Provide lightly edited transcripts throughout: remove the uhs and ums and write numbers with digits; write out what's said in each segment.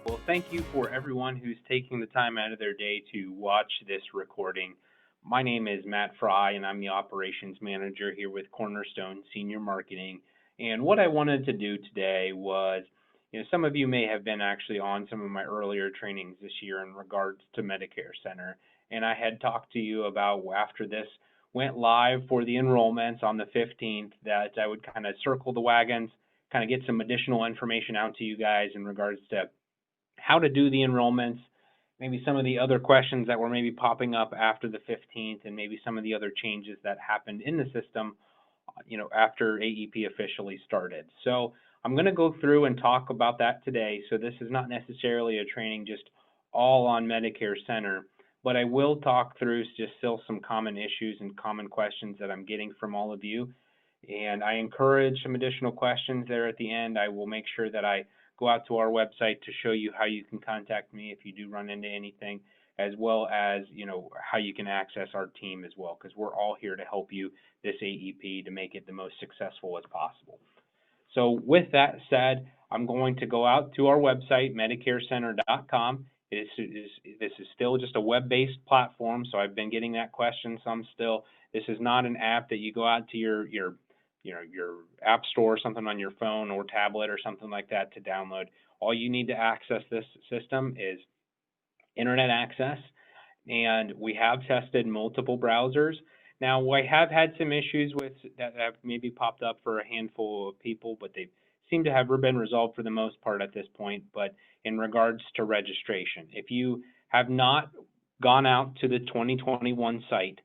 Well, thank you for everyone who's taking the time out of their day to watch this recording. My name is Matt Fry, and I'm the operations manager here with Cornerstone Senior Marketing. And what I wanted to do today was, some of you may have been actually on some of my earlier trainings this year in regards to Medicare Center. And I had talked to you about after this went live for the enrollments on the 15th that I would kind of circle the wagons, kind of get some additional information out to you guys in regards to how to do the enrollments, maybe some of the other questions that were maybe popping up after the 15th, and maybe some of the other changes that happened in the system, after AEP officially started. So I'm going to go through and talk about that today. So this is not necessarily a training just all on Medicare Center, but I will talk through just still some common issues and common questions that I'm getting from all of you. And I encourage some additional questions there at the end. I will make sure that I go out to our website to show you how you can contact me if you do run into anything, as well as, how you can access our team as well, because we're all here to help you this AEP to make it the most successful as possible. So with that said, I'm going to go out to our website, MedicareCenter.com. This is still just a web-based platform, so I've been getting that question some still. This is not an app that you go out to your app store or something on your phone or tablet or something like that to download. All you need to access this system is internet access, and we have tested multiple browsers. Now, I have had some issues with that have maybe popped up for a handful of people, but they seem to have been resolved for the most part at this point. But in regards to registration, if you have not gone out to the 2021 site,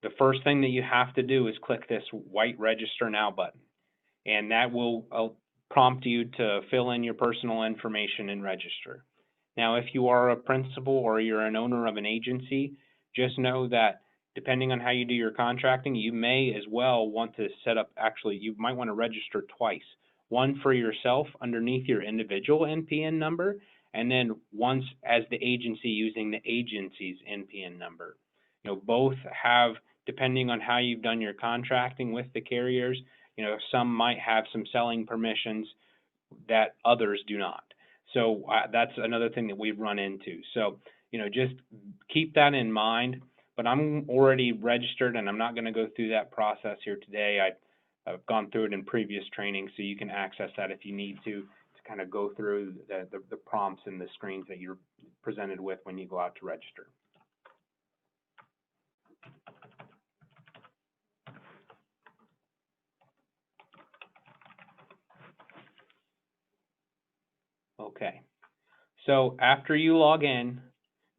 the first thing that you have to do is click this white Register Now button, and that will prompt you to fill in your personal information and register. Now, if you are a principal or you're an owner of an agency, just know that depending on how you do your contracting, you may as well want to set up, you might want to register twice. One for yourself underneath your individual NPN number, and then once as the agency using the agency's NPN number. Both have, depending on how you've done your contracting with the carriers, some might have some selling permissions that others do not. So that's another thing that we've run into. So, just keep that in mind. But I'm already registered, and I'm not going to go through that process here today. I've gone through it in previous trainings, so you can access that if you need to kind of go through the prompts and the screens that you're presented with when you go out to register. Okay, so after you log in,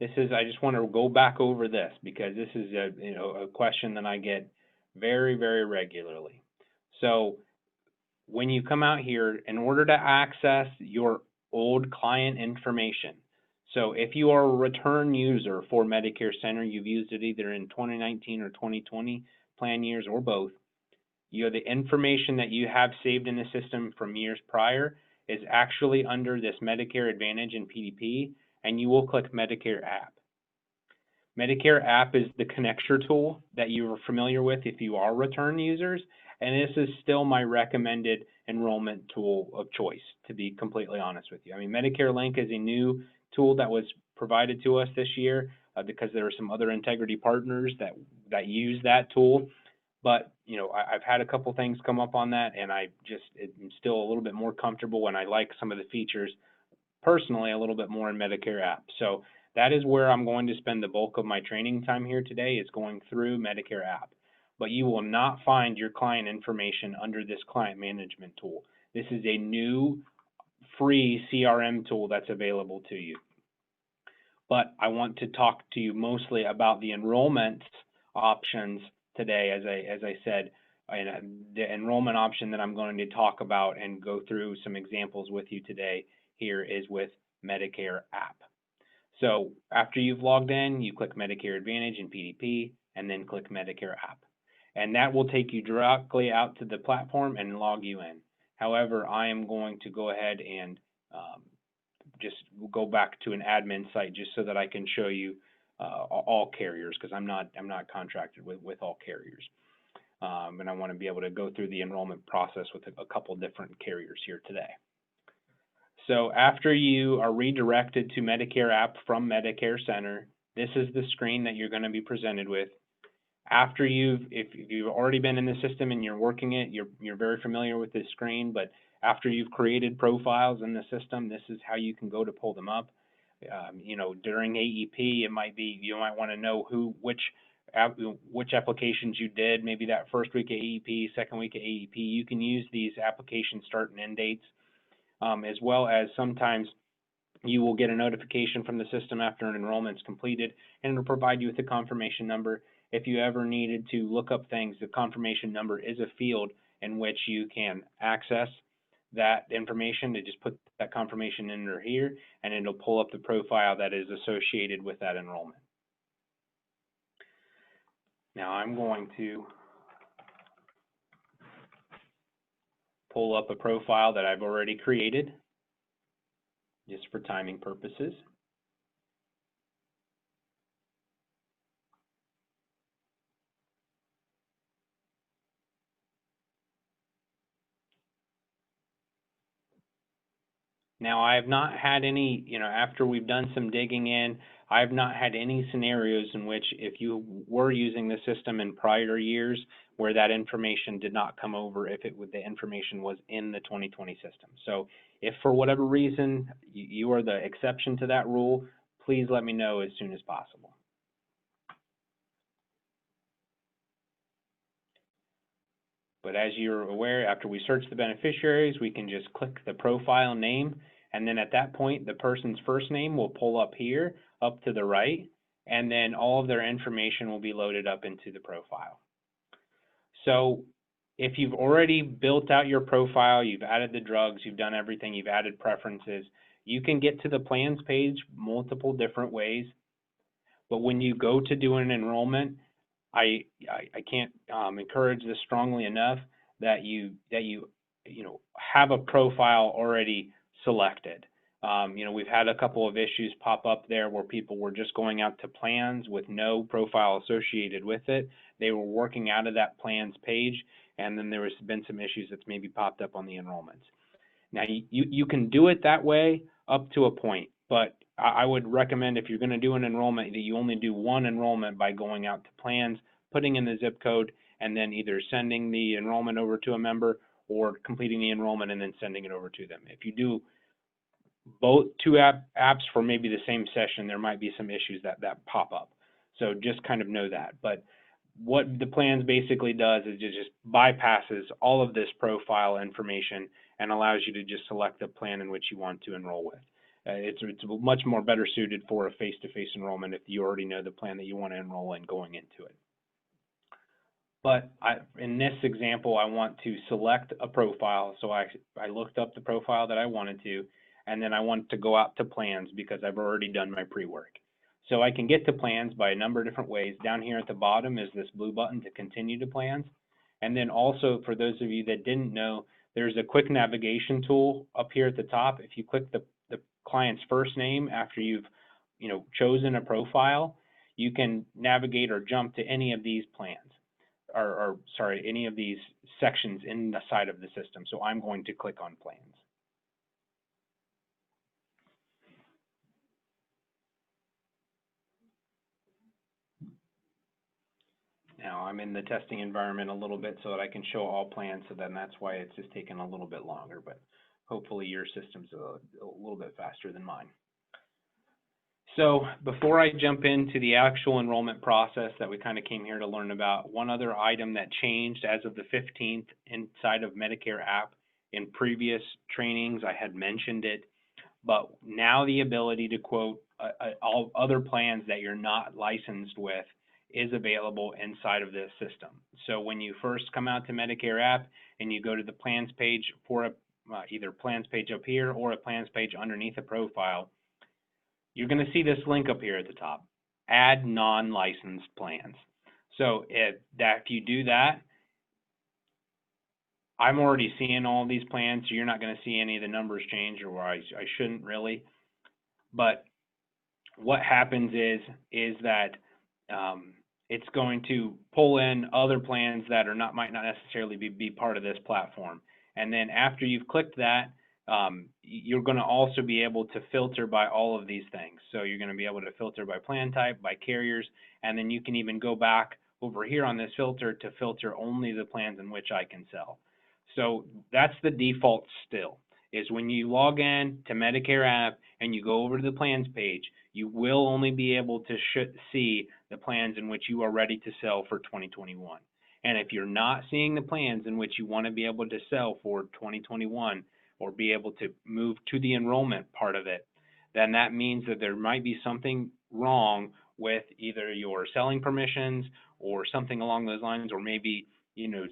I just want to go back over this because this is a question that I get very, very regularly. So when you come out here, in order to access your old client information, so if you are a return user for Medicare Center, you've used it either in 2019 or 2020 plan years or both, the information that you have saved in the system from years prior is actually under this Medicare Advantage and PDP, and you will click MedicareAPP. MedicareAPP is the connector tool that you are familiar with if you are return users, and this is still my recommended enrollment tool of choice, to be completely honest with you. I mean, Medicare Link is a new tool that was provided to us this year because there are some other integrity partners that use that tool. But, I've had a couple things come up on that, and I'm still a little bit more comfortable, and I like some of the features personally a little bit more in MedicareAPP. So that is where I'm going to spend the bulk of my training time here today, is going through MedicareAPP. But you will not find your client information under this client management tool. This is a new free CRM tool that's available to you. But I want to talk to you mostly about the enrollment options today, as I said, and the enrollment option that I'm going to talk about and go through some examples with you today here is with MedicareAPP. So after you've logged in, you click Medicare Advantage and PDP, and then click MedicareAPP. And that will take you directly out to the platform and log you in. However, I am going to go ahead and just go back to an admin site just so that I can show you all carriers, because I'm not contracted with all carriers. And I want to be able to go through the enrollment process with a couple different carriers here today. So after you are redirected to MedicareAPP from MedicareCENTER, this is the screen that you're going to be presented with. After if you've already been in the system and you're working it, you're very familiar with this screen, but after you've created profiles in the system, this is how you can go to pull them up. During AEP, it might be, you might want to know which applications you did, maybe that first week of AEP, second week of AEP. You can use these application start and end dates, as well as sometimes you will get a notification from the system after an enrollment is completed, and it'll provide you with a confirmation number. If you ever needed to look up things, the confirmation number is a field in which you can access that information. To just put that confirmation in or here, and it'll pull up the profile that is associated with that enrollment. Now I'm going to pull up a profile that I've already created, just for timing purposes. Now, I have not had any, after we've done some digging in, I have not had any scenarios in which if you were using the system in prior years where that information did not come over if the information was in the 2020 system. So if for whatever reason you are the exception to that rule, please let me know as soon as possible. But as you're aware, after we search the beneficiaries, we can just click the profile name, and then at that point, the person's first name will pull up here, up to the right, and then all of their information will be loaded up into the profile. So if you've already built out your profile, you've added the drugs, you've done everything, you've added preferences, you can get to the plans page multiple different ways. But when you go to do an enrollment, I can't encourage this strongly enough that you have a profile already selected. We've had a couple of issues pop up there where people were just going out to plans with no profile associated with it. They were working out of that plans page, and then there has been some issues that's maybe popped up on the enrollments. Now, you can do it that way up to a point, but I would recommend if you're going to do an enrollment that you only do one enrollment by going out to plans, putting in the zip code, and then either sending the enrollment over to a member or completing the enrollment and then sending it over to them. If you do both two apps for maybe the same session, there might be some issues that pop up. So just kind of know that. But what the plans basically does is it just bypasses all of this profile information and allows you to just select the plan in which you want to enroll with. It's much more better suited for a face-to-face enrollment if you already know the plan that you want to enroll in going into it. But in this example, I want to select a profile. So I looked up the profile that I wanted to, and then I want to go out to plans because I've already done my pre-work. So I can get to plans by a number of different ways. Down here at the bottom is this blue button to continue to plans. And then also, for those of you that didn't know, there's a quick navigation tool up here at the top. If you click the client's first name after you've chosen a profile, you can navigate or jump to any of these plans, or sorry, any of these sections in the side of the system. So I'm going to click on plans. Now I'm in the testing environment a little bit so that I can show all plans, so then that's why it's just taking a little bit longer, but hopefully your system's a little bit faster than mine. So before I jump into the actual enrollment process that we kind of came here to learn about, one other item that changed as of the 15th inside of MedicareAPP. In previous trainings, I had mentioned it, but now the ability to quote all other plans that you're not licensed with is available inside of this system. So when you first come out to MedicareAPP and you go to the plans page for either plans page up here or a plans page underneath a profile, you're going to see this link up here at the top, add non-licensed plans. So if you do that, I'm already seeing all these plans, so you're not going to see any of the numbers change, or I shouldn't really. But what happens is that it's going to pull in other plans that might not necessarily be part of this platform. And then after you've clicked that, you're going to also be able to filter by all of these things. So you're going to be able to filter by plan type, by carriers, and then you can even go back over here on this filter to filter only the plans in which I can sell. So that's the default still, is when you log in to MedicareAPP and you go over to the plans page, you will only be able to see the plans in which you are ready to sell for 2021. And if you're not seeing the plans in which you want to be able to sell for 2021, or be able to move to the enrollment part of it, then that means that there might be something wrong with either your selling permissions or something along those lines, or maybe, either,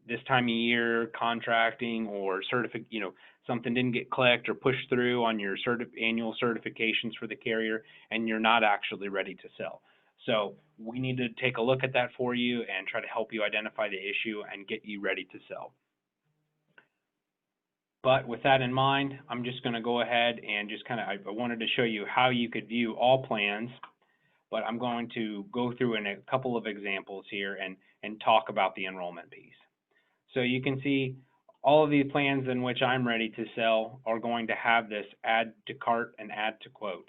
this time of year contracting or something didn't get clicked or pushed through on your annual certifications for the carrier, and you're not actually ready to sell. So we need to take a look at that for you and try to help you identify the issue and get you ready to sell. But with that in mind, I'm just going to go ahead and just I wanted to show you how you could view all plans, but I'm going to go through in a couple of examples here and talk about the enrollment piece. So you can see all of the plans in which I'm ready to sell are going to have this add to cart and add to quote.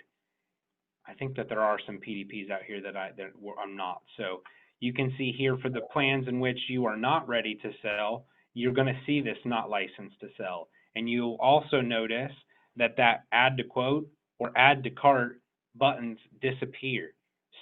I think that there are some PDPs out here that I'm not. So you can see here for the plans in which you are not ready to sell, you're going to see this not licensed to sell. And you'll also notice that add to quote or add to cart buttons disappear.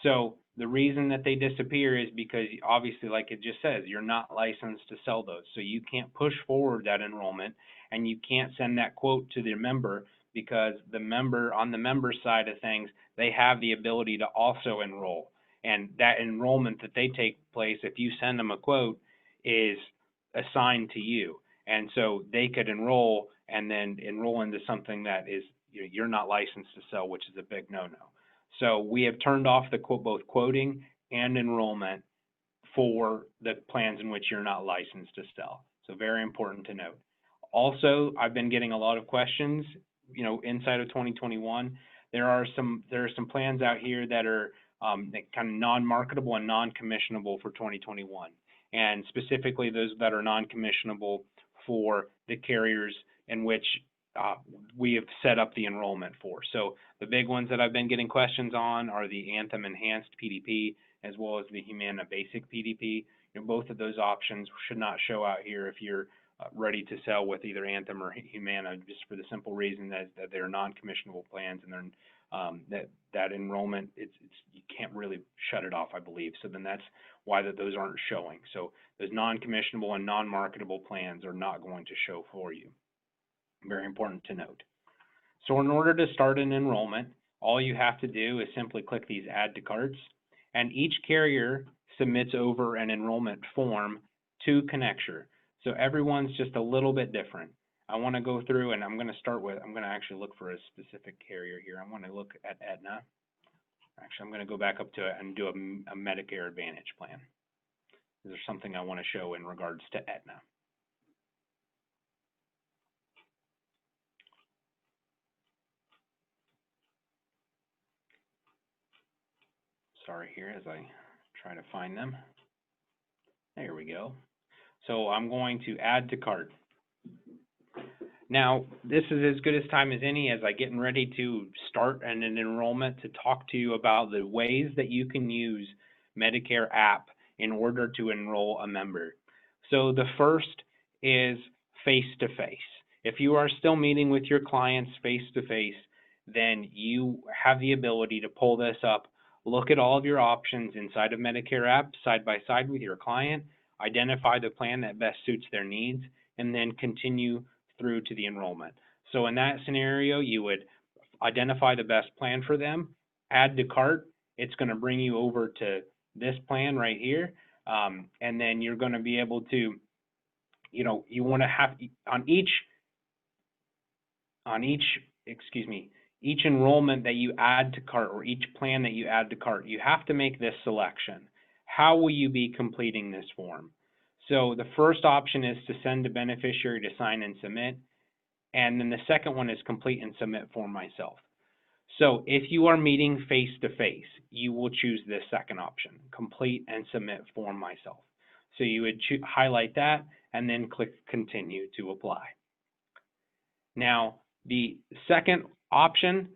So the reason that they disappear is because obviously, like it just says, you're not licensed to sell those. So you can't push forward that enrollment and you can't send that quote to the member, because the member, on the member side of things, they have the ability to also enroll. And that enrollment that they take place, if you send them a quote, is assigned to you. And so they could enroll and then enroll into something that is, you're not licensed to sell, which is a big no-no. So we have turned off both quoting and enrollment for the plans in which you're not licensed to sell. So very important to note. Also, I've been getting a lot of questions, inside of 2021. There are some plans out here that are kind of non-marketable and non-commissionable for 2021. And specifically those that are non-commissionable for the carriers in which we have set up the enrollment for. So the big ones that I've been getting questions on are the Anthem Enhanced PDP as well as the Humana Basic PDP. Both of those options should not show out here if you're ready to sell with either Anthem or Humana, just for the simple reason that they're non-commissionable plans, and they're that enrollment, you can't really shut it off, I believe. So then that's why those aren't showing. So those non-commissionable and non-marketable plans are not going to show for you. Very important to note. So in order to start an enrollment, all you have to do is simply click these add to carts, and each carrier submits over an enrollment form to Connecture. So everyone's just a little bit different. I want to go through, and I'm going to actually look for a specific carrier here. I want to look at Aetna. Actually, I'm going to go back up to it and do a Medicare Advantage plan. There's something I want to show in regards to Aetna. Sorry here as I try to find them. There we go. So I'm going to add to cart. Now, this is as good a time as any as I getting ready to start an enrollment to talk to you about the ways that you can use MedicareAPP in order to enroll a member. So the first is face-to-face. If you are still meeting with your clients face-to-face, then you have the ability to pull this up, look at all of your options inside of MedicareAPP side by side with your client, identify the plan that best suits their needs, and then continue through to the enrollment. So in that scenario, you would identify the best plan for them, add to cart. It's going to bring you over to this plan right here, and then you're going to be able to, you want to have each enrollment that you add to cart, or each plan that you add to cart, you have to make this selection. How will you be completing this form? So the first option is to send a beneficiary to sign and submit, and then the second one is complete and submit form myself. So if you are meeting face-to-face, you will choose this second option, complete and submit form myself. So you would highlight that and then click continue to apply. Now, the second option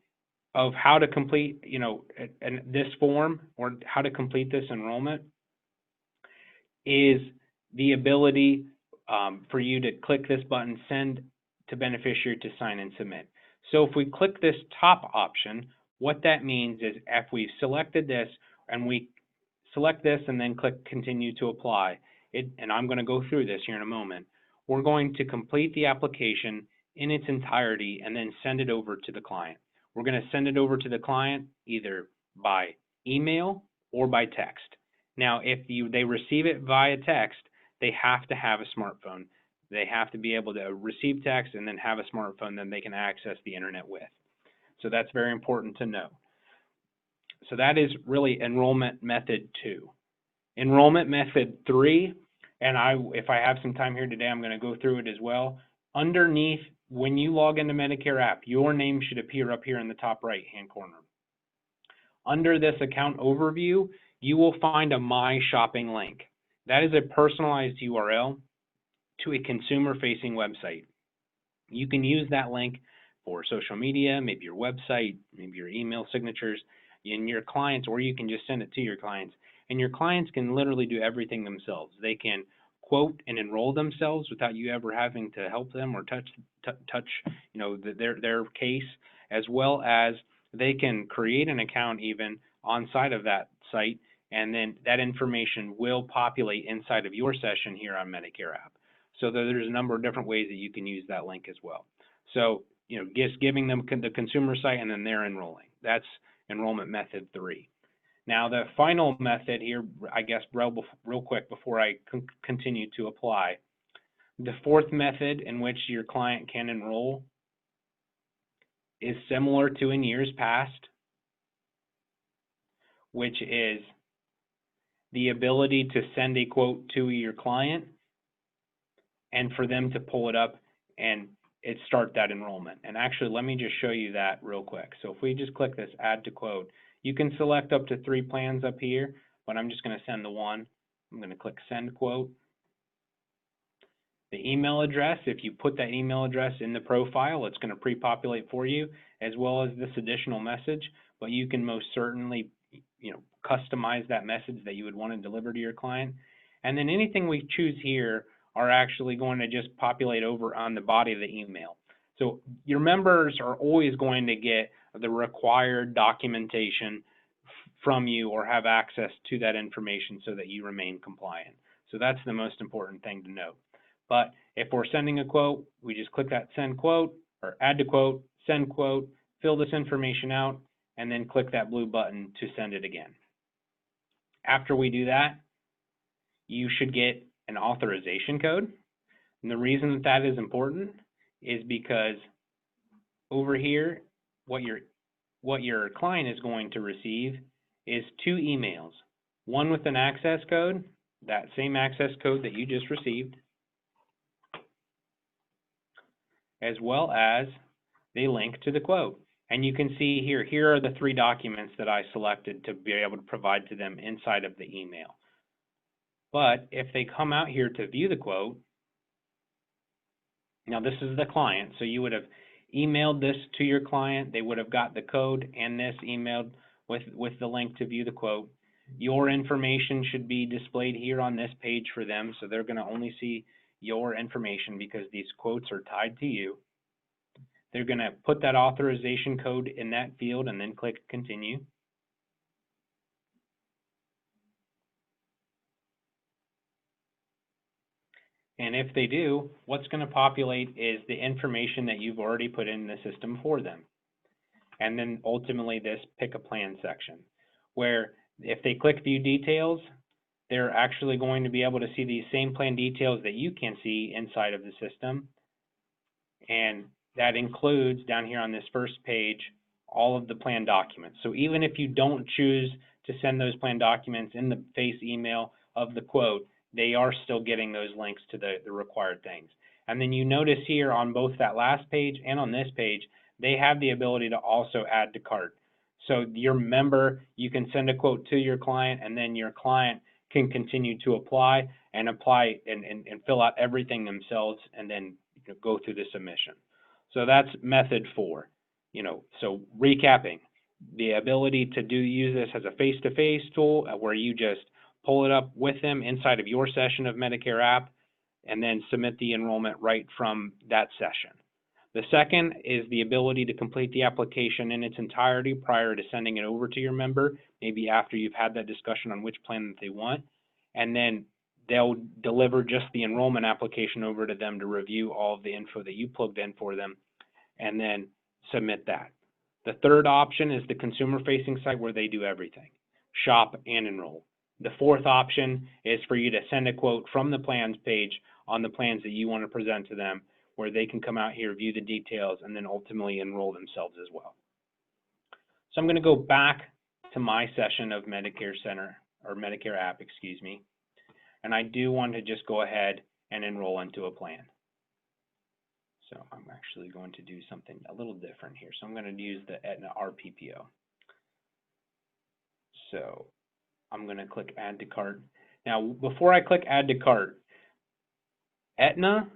of how to complete, this form or how to complete this enrollment is the ability for you to click this button, send to beneficiary to sign and submit. So if we click this top option, what that means is if we've selected this and we select this and then click continue to apply, and I'm going to go through this here in a moment, we're going to complete the application in its entirety and then send it over to the client. We're going to send it over to the client either by email or by text. Now, if they receive it via text, they have to have a smartphone. They have to be able to receive text and then have a smartphone that they can access the internet with. So that's very important to know. So that is really enrollment method 2. Enrollment method 3, and if I have some time here today, I'm going to go through it as well. Underneath, when you log into MedicareAPP, your name should appear up here in the top right-hand corner. Under this account overview, you will find a My Shopping link. That is a personalized URL to a consumer-facing website. You can use that link for social media, maybe your website, maybe your email signatures, and your clients, or you can just send it to your clients. And your clients can literally do everything themselves. They can quote and enroll themselves without you ever having to help them or touch their case, as well as they can create an account even on side of that site, and then that information will populate inside of your session here on MedicareAPP. So there's a number of different ways that you can use that link as well. So, just giving them the consumer site and then they're enrolling. That's enrollment method 3. Now, the final method here, I guess, real quick before I continue to apply, the fourth method in which your client can enroll is similar to in years past, which is the ability to send a quote to your client and for them to pull it up and start that enrollment. And actually, let me just show you that real quick. So if we just click this add to quote, you can select up to 3 plans up here, but I'm just going to send the one. I'm going to click send quote. The email address, if you put that email address in the profile, it's going to pre-populate for you, as well as this additional message, but you can most certainly customize that message that you would want to deliver to your client. And then anything we choose here are actually going to just populate over on the body of the email. So your members are always going to get the required documentation from you or have access to that information so that you remain compliant. So that's the most important thing to note. But if we're sending a quote, we just click that send quote or add to quote, send quote, fill this information out, and then click that blue button to send it again. After we do that, you should get an authorization code. And the reason that is important is because over here, what your client is going to receive is 2 emails, one with an access code, that same access code that you just received, as well as the link to the quote. And you can see here are the 3 documents that I selected to be able to provide to them inside of the email. But if they come out here to view the quote, now this is the client, so you would have emailed this to your client, they would have got the code and this emailed with the link to view the quote. Your information should be displayed here on this page for them, so they're going to only see your information because these quotes are tied to you. They're going to put that authorization code in that field and then click continue. And if they do, what's going to populate is the information that you've already put in the system for them. And then ultimately this pick a plan section, where if they click view details, they're actually going to be able to see these same plan details that you can see inside of the system. And that includes down here on this first page, all of the plan documents. So even if you don't choose to send those plan documents in the face email of the quote, they are still getting those links to the required things. And then you notice here on both that last page and on this page, they have the ability to also add to cart. So your member, you can send a quote to your client, and then your client can continue to apply and fill out everything themselves and then go through the submission. So that's method 4. So recapping, the ability to use this as a face-to-face tool where you just pull it up with them inside of your session of MedicareAPP and then submit the enrollment right from that session. The second is the ability to complete the application in its entirety prior to sending it over to your member, maybe after you've had that discussion on which plan that they want, and then they'll deliver just the enrollment application over to them to review all of the info that you plugged in for them, and then submit that. The third option is the consumer-facing site where they do everything, shop and enroll. The fourth option is for you to send a quote from the plans page on the plans that you want to present to them, where they can come out here, view the details, and then ultimately enroll themselves as well. So I'm going to go back to my session of MedicareCENTER, or MedicareAPP, excuse me, and I do want to just go ahead and enroll into a plan. So I'm actually going to do something a little different here. So I'm going to use the Aetna RPPO. So I'm going to click Add to Cart. Now, before I click Add to Cart, Aetna,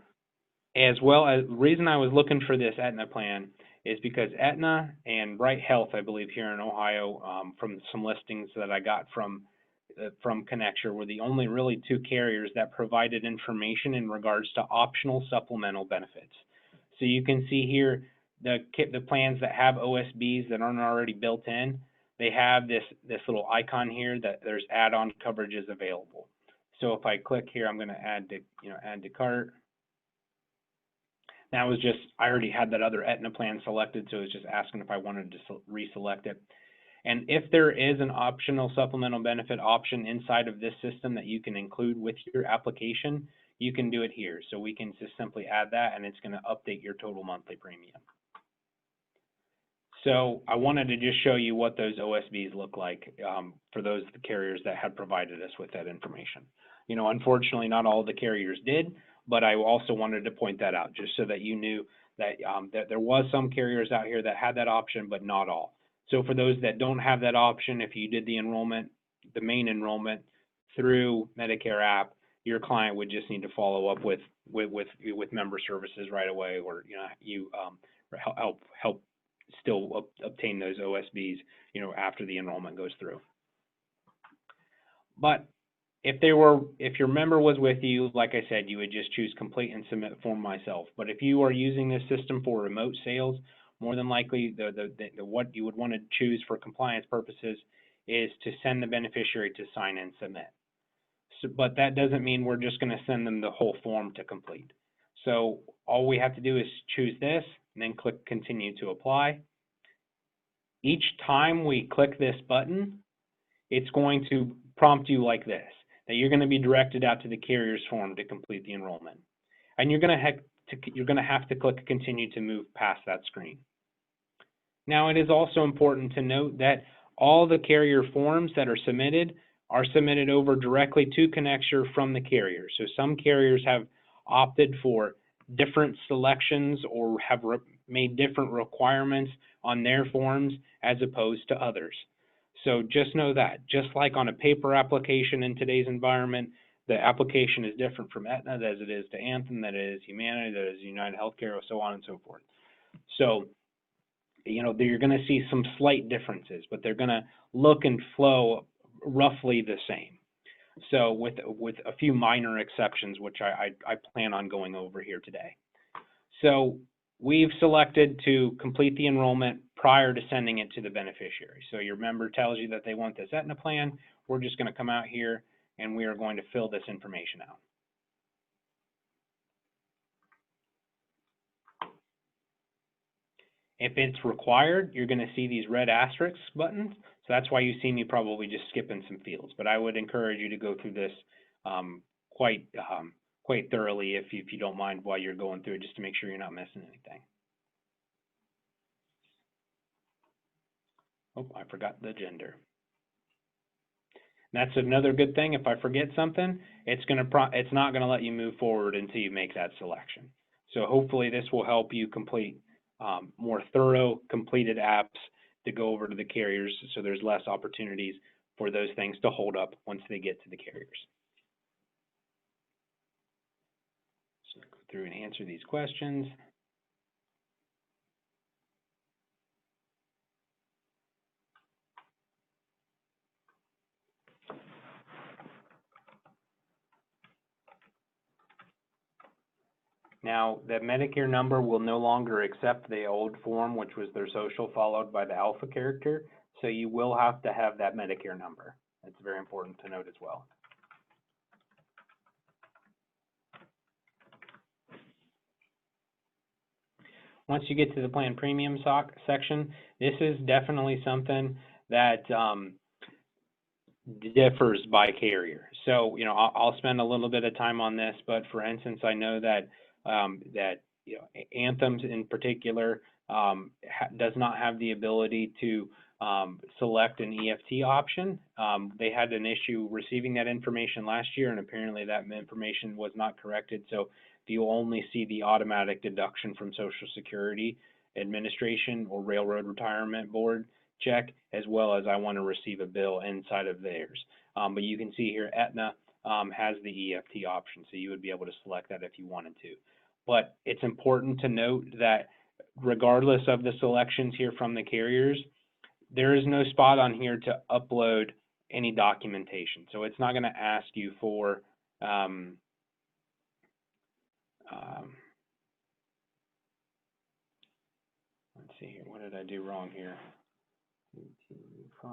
as well as the reason I was looking for this Aetna plan is because Aetna and Bright Health, I believe here in Ohio, from some listings that I got from Connecture, were the only really two carriers that provided information in regards to optional supplemental benefits. So you can see here the plans that have OSBs that aren't already built in, they have this little icon here that there's add-on coverages available. So if I click here, I'm going to add to cart. That was just, I already had that other Aetna plan selected, so it's just asking if I wanted to reselect it. And if there is an optional supplemental benefit option inside of this system that you can include with your application, you can do it here. So we can just simply add that, and it's going to update your total monthly premium. So I wanted to just show you what those OSBs look like for those of the carriers that had provided us with that information. Unfortunately, not all of the carriers did, but I also wanted to point that out just so that you knew that, that there was some carriers out here that had that option, but not all. So for those that don't have that option, if you did the enrollment, the main enrollment through MedicareAPP, your client would just need to follow up with member services right away, or you help still obtain those OSBs after the enrollment goes through. But if your member was with you, like I said, you would just choose complete and submit form myself. But if you are using this system for remote sales, more than likely what you would want to choose for compliance purposes is to send the beneficiary to sign and submit. But that doesn't mean we're just going to send them the whole form to complete. So all we have to do is choose this and then click continue to apply. Each time we click this button, it's going to prompt you like this, that you're going to be directed out to the carrier's form to complete the enrollment. And you're going to have to click continue to move past that screen. Now, it is also important to note that all the carrier forms that are submitted over directly to Connecture from the carrier. So some carriers have opted for different selections or have made different requirements on their forms as opposed to others. So just know that, just like on a paper application in today's environment, the application is different from Aetna as it is to Anthem, that it is Humana, that it is United Healthcare, so on and so forth. So, you're going to see some slight differences, but they're going to look and flow roughly the same. So with a few minor exceptions, which I plan on going over here today. So we've selected to complete the enrollment prior to sending it to the beneficiary. So your member tells you that they want this Aetna plan. We're just going to come out here and we are going to fill this information out. If it's required, you're going to see these red asterisk buttons. So that's why you see me probably just skipping some fields. But I would encourage you to go through this quite thoroughly if you don't mind while you're going through it, just to make sure you're not missing anything. Oh, I forgot the gender. That's another good thing. If I forget something, it's not going to let you move forward until you make that selection. So hopefully this will help you complete more thorough completed apps to go over to the carriers, so there's less opportunities for those things to hold up once they get to the carriers. So go through and answer these questions. Now, the Medicare number will no longer accept the old form, which was their social followed by the alpha character, so you will have to have that Medicare number. That's very important to note as well. Once you get to the plan premium section, this is definitely something that differs by carrier. So, I'll spend a little bit of time on this, but for instance, I know that Anthem's in particular does not have the ability to select an EFT option. They had an issue receiving that information last year, and apparently that information was not corrected. So you'll only see the automatic deduction from Social Security Administration or Railroad Retirement Board check, as well as I want to receive a bill inside of theirs. But you can see here Aetna has the EFT option, so you would be able to select that if you wanted to. But it's important to note that regardless of the selections here from the carriers, there is no spot on here to upload any documentation. So it's not going to ask you for let's see here, what did I do wrong here? 5.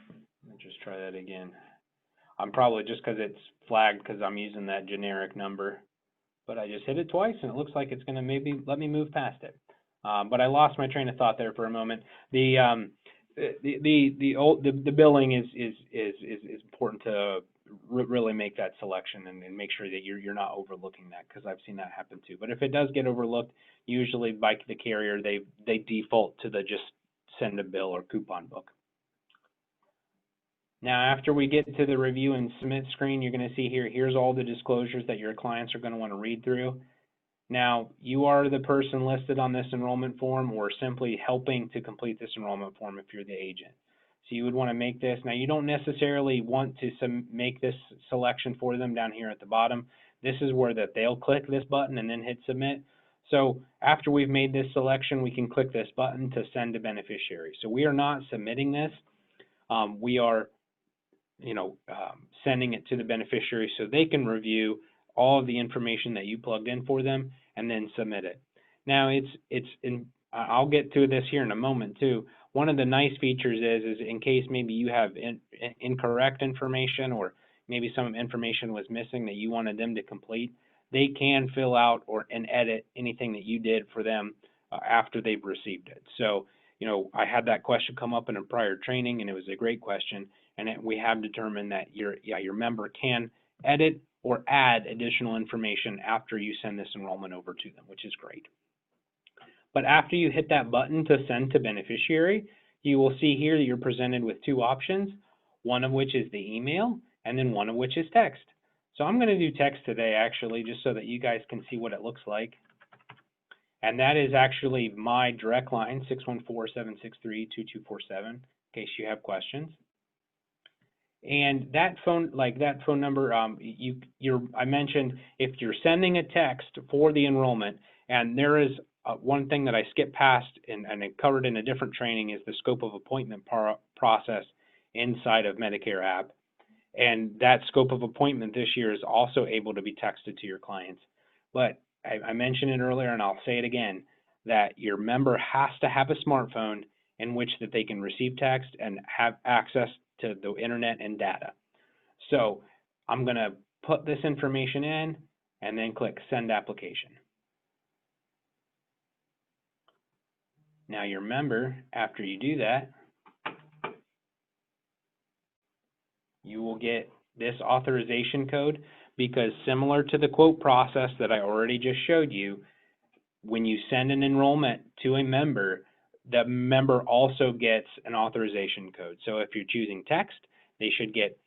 Let me just try that again. I'm probably just because it's flagged because I'm using that generic number, but I just hit it twice and it looks like it's going to maybe let me move past it. But I lost my train of thought there for a moment. The billing is important to really make that selection and make sure that you're not overlooking that, because I've seen that happen too. But if it does get overlooked, usually by the carrier, they default to the just send a bill or coupon book. Now, after we get to the review and submit screen, you're going to see here, here's all the disclosures that your clients are going to want to read through. Now, you are the person listed on this enrollment form or simply helping to complete this enrollment form if you're the agent. So you would want to make this. Now, you don't necessarily want to make this selection for them down here at the bottom. This is where that they'll click this button and then hit submit. So after we've made this selection, we can click this button to send to beneficiary. So we are not submitting this. We are sending it to the beneficiary so they can review all of the information that you plugged in for them and then submit it. Now, I'll get to this here in a moment too. One of the nice features is in case maybe you have incorrect information or maybe some information was missing that you wanted them to complete, they can fill out and edit anything that you did for them after they've received it. So, I had that question come up in a prior training, and it was a great question. And we have determined that your member can edit or add additional information after you send this enrollment over to them, which is great. But after you hit that button to send to beneficiary, you will see here that you're presented with two options, one of which is the email, and then one of which is text. So I'm going to do text today, actually, just so that you guys can see what it looks like. And that is actually my direct line, 614-763-2247, in case you have questions. And that phone number, I mentioned if you're sending a text for the enrollment, and there is one thing that I skipped past and I covered in a different training is the scope of appointment process inside of MedicareAPP. And that scope of appointment this year is also able to be texted to your clients. But I mentioned it earlier, and I'll say it again, that your member has to have a smartphone in which that they can receive text and have access to the internet and data. So I'm going to put this information in and then click Send Application. Now your member, after you do that, you will get this authorization code, because similar to the quote process that I already just showed you, when you send an enrollment to a member, the member also gets an authorization code. So if you're choosing text, they should get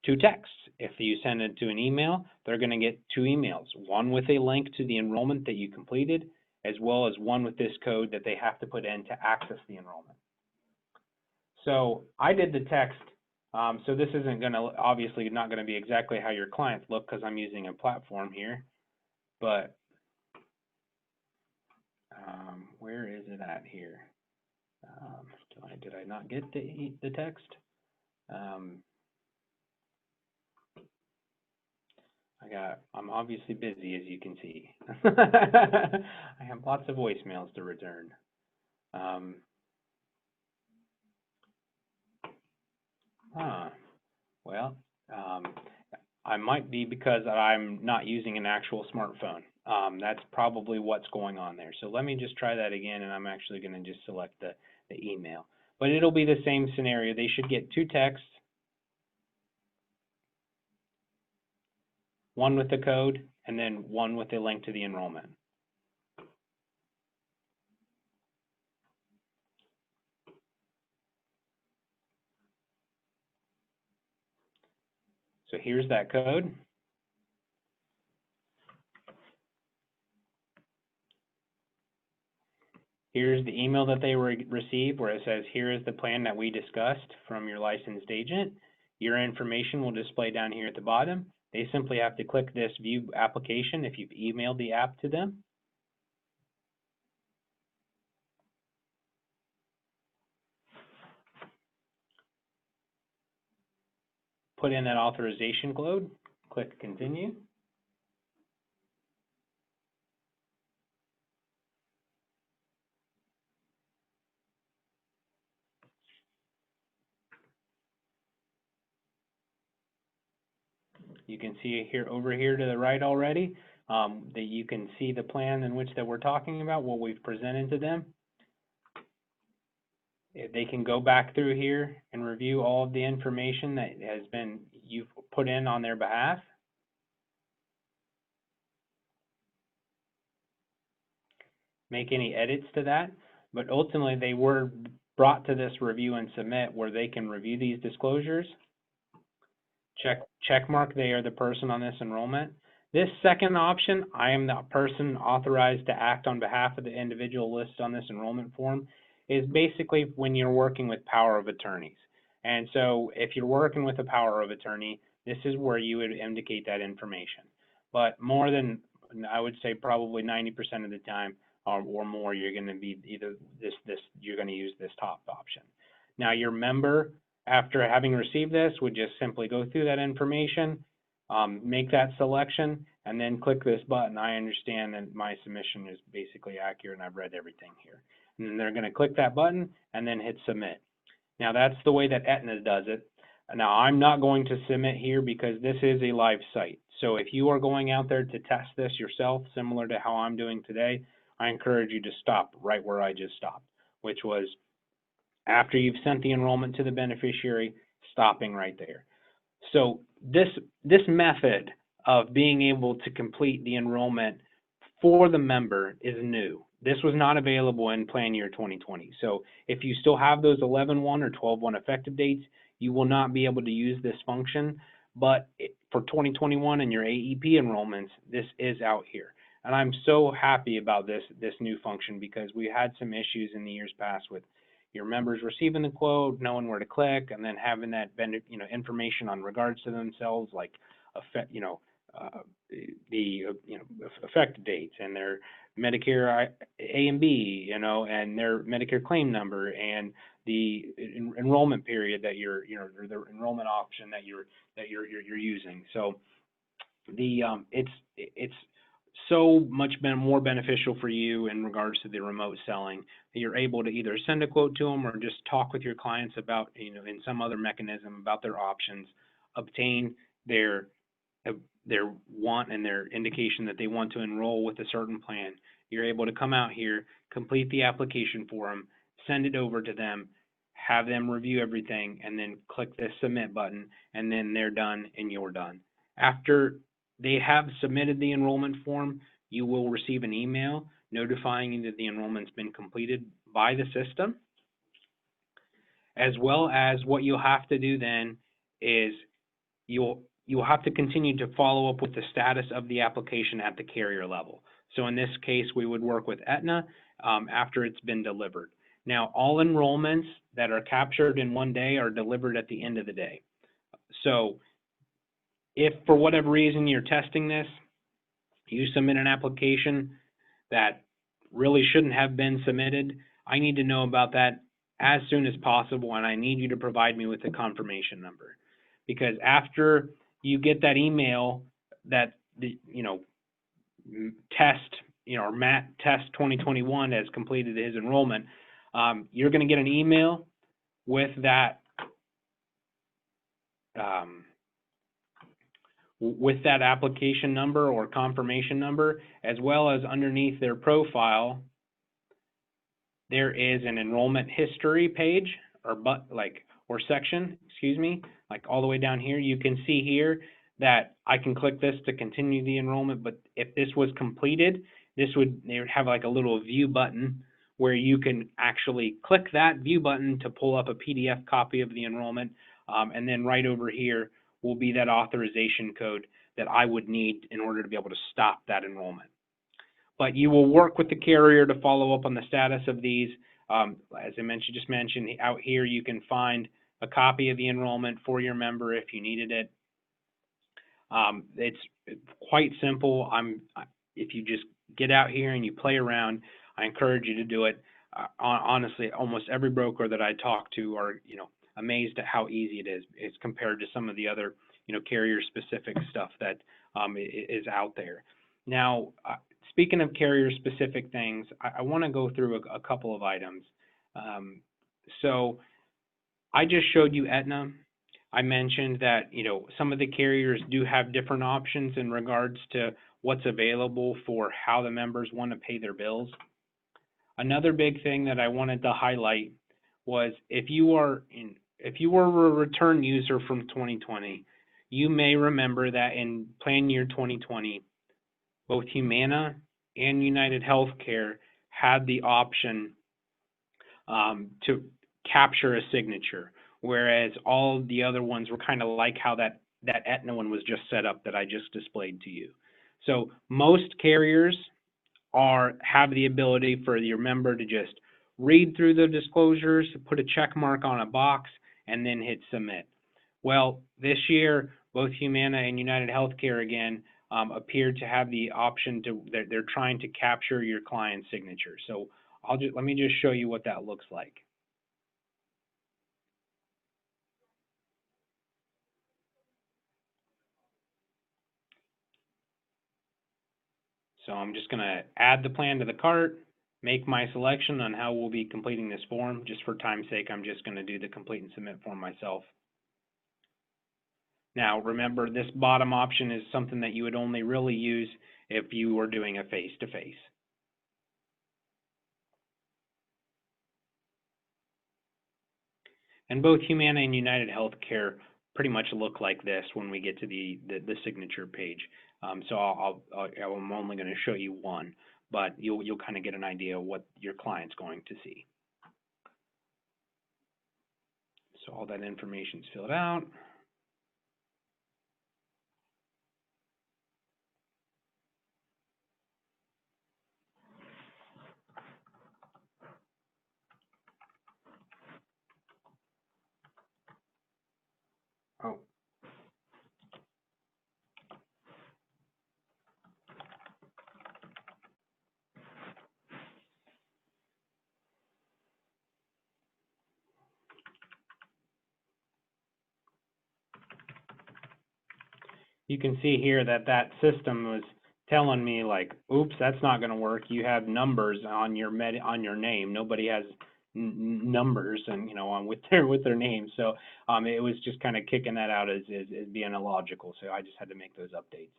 2 texts. If you send it to an email, they're going to get 2 emails, one with a link to the enrollment that you completed, as well as one with this code that they have to put in to access the enrollment. So I did the text. So this isn't going to, obviously not going to be exactly how your clients look because I'm using a platform here, but where is it at here? Did I not get the text? I'm obviously busy, as you can see. I have lots of voicemails to return. Um, huh. Well, um, I might be because I'm not using an actual smartphone. That's probably what's going on there. So let me just try that again, and I'm actually going to just select the email. But it'll be the same scenario. They should get 2 texts, one with the code, and then one with a link to the enrollment. So here's that code. Here's the email that they received where it says, here is the plan that we discussed from your licensed agent. Your information will display down here at the bottom. They simply have to click this view application if you've emailed the app to them. Put in that authorization code, click continue. You can see here over here to the right already that you can see the plan in which that we're talking about, what we've presented to them. They can go back through here and review all of the information that you've put in on their behalf. Make any edits to that, but ultimately they were brought to this review and submit where they can review these disclosures. Check mark, they are the person on this enrollment. This second option, I am the person authorized to act on behalf of the individual listed on this enrollment form, is basically when you're working with power of attorneys. And so if you're working with a power of attorney, this is where you would indicate that information. But more than, I would say probably 90% of the time or more, you're going to be either you're going to use this top option. Now your member, after having received this, would just simply go through that information, make that selection, and then click this button. I understand that my submission is basically accurate and I've read everything here. And then they're going to click that button and then hit submit. Now that's the way that Aetna does it. Now I'm not going to submit here because this is a live site. So if you are going out there to test this yourself, similar to how I'm doing today, I encourage you to stop right where I just stopped, which was after you've sent the enrollment to the beneficiary, stopping right there. So this method of being able to complete the enrollment for the member is new. This was not available in plan year 2020. So if you still have those 11/1 or 12/1 effective dates, you will not be able to use this function. But for 2021 and your AEP enrollments, this is out here. And I'm so happy about this new function because we had some issues in the years past with your members receiving the quote, knowing where to click, and then having that information on regards to themselves, like effective dates and their Medicare A and B, and their Medicare claim number and the enrollment period that or the enrollment option that you're using. So it's so much more beneficial for you in regards to the remote selling. You're able to either send a quote to them or just talk with your clients about, in some other mechanism about their options, obtain their want and their indication that they want to enroll with a certain plan. You're able to come out here, complete the application for them, send it over to them, have them review everything, and then click this submit button, and then they're done and you're done. After they have submitted the enrollment form, you will receive an email notifying you that the enrollment's been completed by the system, as well as what you'll have to do then is you'll have to continue to follow up with the status of the application at the carrier level. So in this case, we would work with Aetna after it's been delivered. Now, all enrollments that are captured in one day are delivered at the end of the day. So if for whatever reason you're testing this, you submit an application that really shouldn't have been submitted, I need to know about that as soon as possible, and I need you to provide me with the confirmation number. Because after you get that email that the test, or Matt Test 2021 has completed his enrollment, you're going to get an email with that application number or confirmation number, as well as underneath their profile, there is an enrollment history page or section, like all the way down here. You can see here that I can click this to continue the enrollment, but if this was completed, they would have like a little view button where you can actually click that view button to pull up a PDF copy of the enrollment, and then right over here will be that authorization code that I would need in order to be able to stop that enrollment. But you will work with the carrier to follow up on the status of these. As I just mentioned, out here you can find a copy of the enrollment for your member if you needed it. It's quite simple. If you just get out here and you play around, I encourage you to do it. Honestly, almost every broker that I talk to are, amazed at how easy it is. It's compared to some of the other, carrier-specific stuff that is out there. Now, speaking of carrier-specific things, I want to go through a couple of items. So I just showed you Aetna. I mentioned that, some of the carriers do have different options in regards to what's available for how the members want to pay their bills. Another big thing that I wanted to highlight was if you were a return user from 2020, you may remember that in plan year 2020, both Humana and United Healthcare had the option to capture a signature, whereas all the other ones were kind of like how that Aetna one was just set up that I just displayed to you. So most carriers have the ability for your member to just read through the disclosures, put a check mark on a box, and then hit submit. Well, this year, both Humana and United Healthcare again appear to have the option they're trying to capture your client's signature. So let me just show you what that looks like. So I'm just going to add the plan to the cart, make my selection on how we'll be completing this form. Just for time's sake, I'm just going to do the complete and submit form myself. Now, remember, this bottom option is something that you would only really use if you were doing a face-to-face. And both Humana and United Healthcare pretty much look like this when we get to the signature page. So I'm only going to show you one, but you'll kind of get an idea of what your client's going to see. So all that information is filled out. Oh. You can see here that system was telling me like, oops, that's not going to work. You have numbers on your name. Nobody has numbers and on with their name. So it was just kind of kicking that out as being illogical. So I just had to make those updates.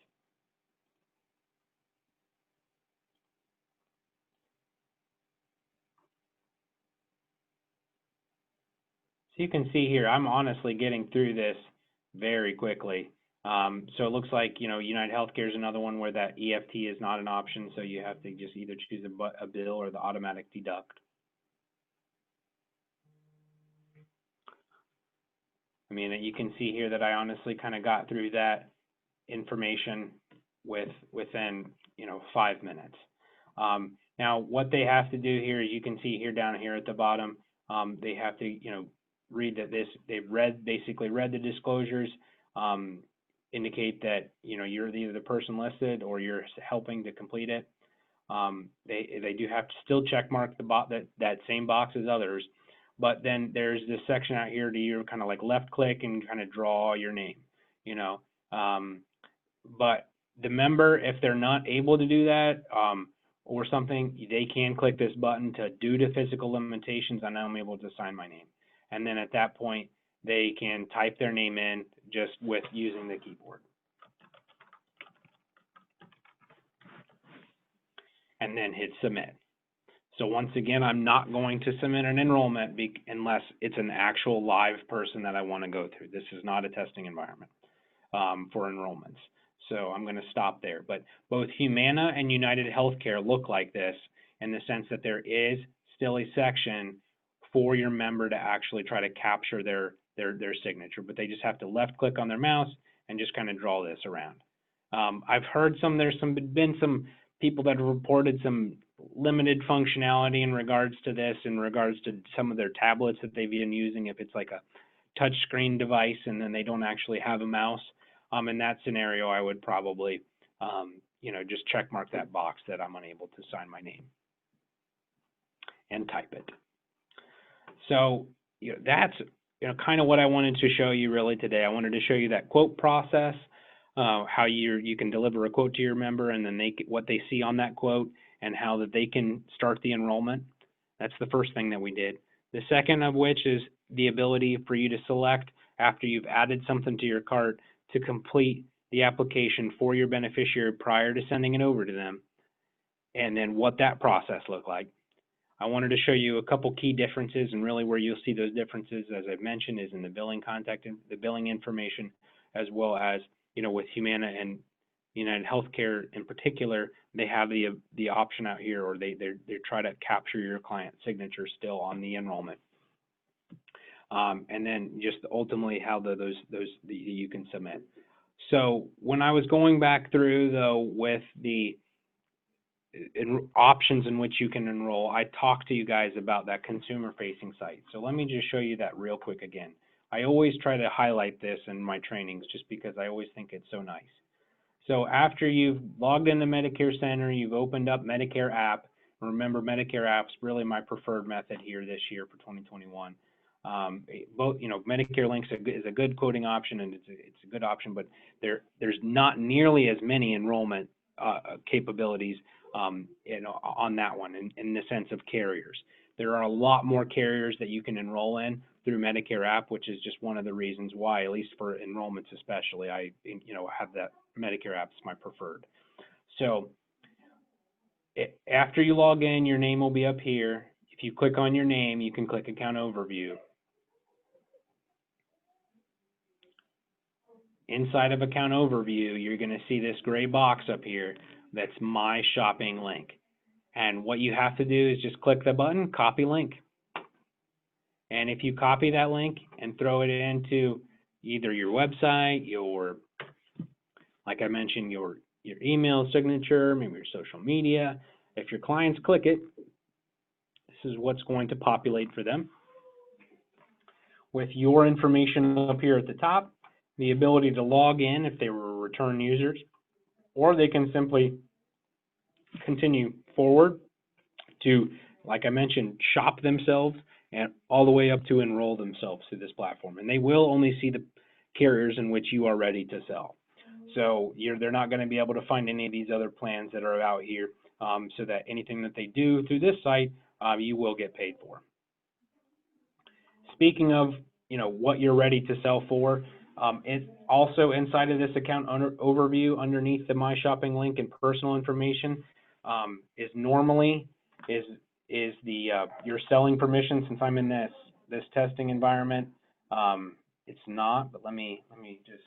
So you can see here, I'm honestly getting through this very quickly. So it looks like, United Healthcare is another one where that EFT is not an option. So you have to just either choose a bill or the automatic deduct. I mean, you can see here that I honestly kind of got through that information within, 5 minutes. Now, what they have to do here is you can see here down here at the bottom, they have to, read that they've basically read the disclosures, indicate that, you're either the person listed or you're helping to complete it. They do have to still check mark that same box as others. But then there's this section out here to you kind of like left click and kind of draw your name, But the member, if they're not able to do that or something, they can click this button to due to physical limitations, I'm unable to sign my name. And then at that point, they can type their name in just with using the keyboard. And then hit submit. So once again, I'm not going to submit an enrollment unless it's an actual live person that I want to go through. This is not a testing environment for enrollments. So I'm going to stop there. But both Humana and United Healthcare look like this in the sense that there is still a section for your member to actually try to capture their signature, but they just have to left click on their mouse and just kind of draw this around. I've heard there's been some people that have reported some limited functionality in regards to this, in regards to some of their tablets that they've been using, if it's like a touch screen device and then they don't actually have a mouse. In that scenario, I would probably, just check mark that box that I'm unable to sign my name and type it. So that's kind of what I wanted to show you really today. I wanted to show you that quote process, how you can deliver a quote to your member and then what they see on that quote and how that they can start the enrollment. That's the first thing that we did. The second of which is the ability for you to select after you've added something to your cart to complete the application for your beneficiary prior to sending it over to them, and then what that process looked like. I wanted to show you a couple key differences, and really where you'll see those differences, as I've mentioned, is in the billing contact and the billing information, as well as with Humana and United Healthcare in particular, they have the option out here, or they try to capture your client signature still on the enrollment. And then just ultimately how you can submit. So when I was going back through though with the options in which you can enroll, I talked to you guys about that consumer facing site. So let me just show you that real quick again. I always try to highlight this in my trainings just because I always think it's so nice. So after you've logged into MedicareCENTER, you've opened up MedicareAPP. Remember, MedicareApp's really my preferred method here this year for 2021. Both, Medicare Links is a good quoting option, and it's a good option, but there's not nearly as many enrollment capabilities, on that one in the sense of carriers. There are a lot more carriers that you can enroll in through MedicareAPP, which is just one of the reasons why, at least for enrollments especially, I have that MedicareAPP is my preferred. So after you log in, your name will be up here. If you click on your name, you can click Account Overview. Inside of Account Overview, you're going to see this gray box up here that's My Shopping Link. And what you have to do is just click the button, Copy Link. And if you copy that link and throw it into either your website, like I mentioned, your email signature, maybe your social media, if your clients click it, this is what's going to populate for them. With your information up here at the top, the ability to log in if they were return users, or they can simply continue forward to, like I mentioned, shop themselves and all the way up to enroll themselves to this platform. And they will only see the carriers in which you are ready to sell. So they're not going to be able to find any of these other plans that are out here, so that anything that they do through this site, you will get paid for. Speaking of, what you're ready to sell for, it also inside of this account overview, underneath the My Shopping link and personal information, is your selling permission. Since I'm in this testing environment, it's not. But let me just.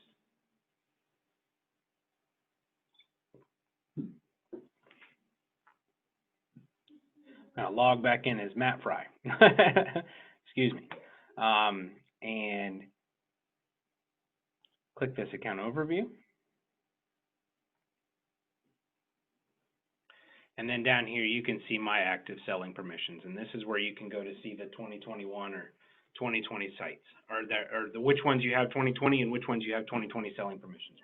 Now log back in as Matt Fry. Excuse me. And click this account overview. And then down here, you can see my active selling permissions. And this is where you can go to see the 2021 or 2020 sites, or which ones you have 2020 and which ones you have 2020 selling permissions.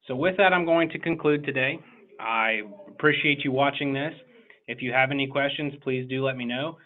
So with that, I'm going to conclude today. I appreciate you watching this. If you have any questions, please do let me know.